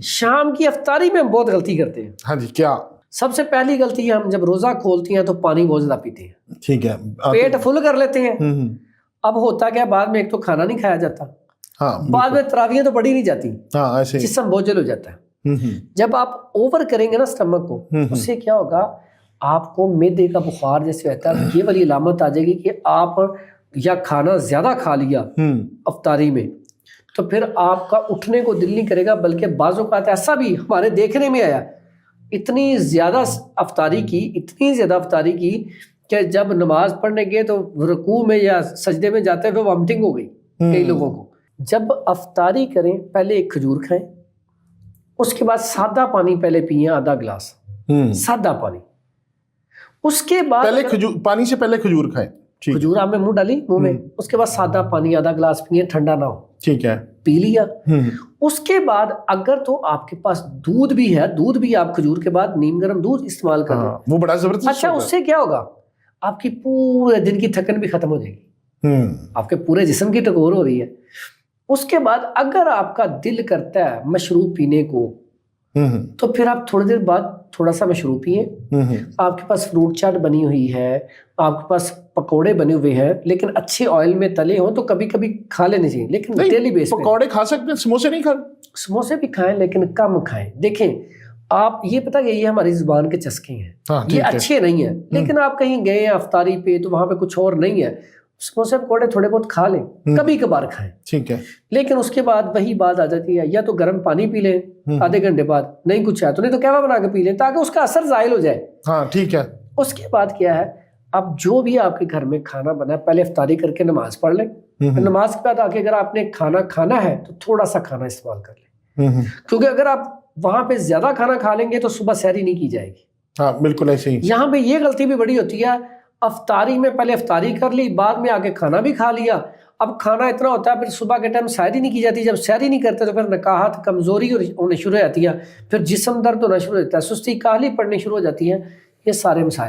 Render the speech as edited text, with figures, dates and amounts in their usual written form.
شام کی افطاری میں ہم بہت غلطی کرتے ہیں. ہاں جی کیا؟ سب سے پہلی غلطی ہے ہم جب روزہ کھولتے ہیں تو پانی بہت زیادہ پیتے ہیں. ٹھیک ہے. پیٹ فل کر لیتے ہیں. اب ہوتا کیا بعد میں ایک تو کھانا نہیں کھایا جاتا, بعد میں تراویحیں تو پڑھی نہیں جاتی, جسم بوجھل ہو جاتا ہے. جب آپ اوور کریں گے نا اسٹمک کو, اس سے کیا ہوگا, آپ کو معدے کا بخار جیسے رہتا ہے, یہ والی علامت آ جائے گی کہ آپ یا کھانا زیادہ کھا لیا افطاری میں, تو پھر آپ کا اٹھنے کو دل نہیں کرے گا. بلکہ بعض اوقات ایسا بھی ہمارے دیکھنے میں آیا, اتنی زیادہ افطاری کی کہ جب نماز پڑھنے گئے تو رکوع میں یا سجدے میں جاتے ہوئے وامٹنگ ہو گئی کئی لوگوں کو. جب افطاری کریں پہلے ایک کھجور کھائیں, اس کے بعد سادہ پانی پہلے پئیں آدھا گلاس سادہ پانی. اس کے بعد پانی سے پہلے کھجور کھائیں. کھجور آپ نے منہ ڈالی منہ میں, اس کے بعد سادہ پانی آدھا گلاس پئیں, ٹھنڈا نہ ہو. ٹھیک ہے, پی لیا. اس کے بعد اگر تو آپ کے پاس دودھ بھی ہے, دودھ بھی آپ کھجور کے بعد نیم گرم دودھ استعمال کر لیں, وہ بڑا زبردست. اچھا اس سے کیا ہوگا, آپ کی پورے دن کی تھکن بھی ختم ہو جائے گی, آپ کے پورے جسم کی ٹکور ہو رہی ہے. اس کے بعد اگر آپ کا دل کرتا ہے مشروب پینے کو, تو پھر آپ تھوڑی دیر بعد تھوڑا سا مشروب پیئیں. آپ کے پاس فروٹ چاٹ بنی ہوئی ہے, آپ کے پاس پکوڑے بنے ہوئے ہیں, لیکن اچھے آئل میں تلے ہوں تو کبھی کبھی کھا لینے چاہیے, لیکن ڈیلی بیس پہ. پکوڑے کھا سکتے ہیں, سموسے نہیں کھائیں. سموسے بھی کھائیں لیکن کم کھائیں. دیکھیں آپ یہ پتہ کہ یہ ہماری زبان کے چسکے ہیں, یہ اچھے نہیں ہیں, لیکن آپ کہیں گئے ہیں افطاری پہ تو وہاں پہ کچھ اور نہیں ہے, سموسے پکوڑے تھوڑے بہت کھا لیں, کبھی کبھار کھائیں. ٹھیک ہے. لیکن اس کے بعد وہی بات آ جاتی ہے, یا تو گرم پانی پی لیں آدھے گھنٹے بعد, نہیں کچھ ہے تو نہیں تو قہوہ بنا کے پی لیں تاکہ اس کا اثر زائل ہو جائے. ہاں ٹھیک ہے. اس کے بعد کیا ہے, اب جو بھی آپ کے گھر میں کھانا بنا ہے پہلے افطاری کر کے نماز پڑھ لیں. نماز کے بعد آ کے اگر آپ نے کھانا ہے تو تھوڑا سا کھانا استعمال کر لیں, کیونکہ اگر آپ وہاں پہ زیادہ کھانا کھا لیں گے تو صبح سحری نہیں کی جائے گی. ہاں بالکل ایسے ہی. یہاں پہ یہ غلطی بھی بڑی ہوتی ہے, افطاری میں پہلے افطاری کر لی, بعد میں آ کے کھانا بھی کھا لیا. اب کھانا اتنا ہوتا ہے پھر صبح کے ٹائم سحری نہیں کی جاتی, جب سحری نہیں کرتے تو پھر نکاحت کمزوری ہونے شروع ہو جاتی ہے, پھر جسم درد ہونا شروع ہو جاتا ہے, سستی کاہلی پڑنی شروع ہو جاتی ہے. یہ سارے مسائل.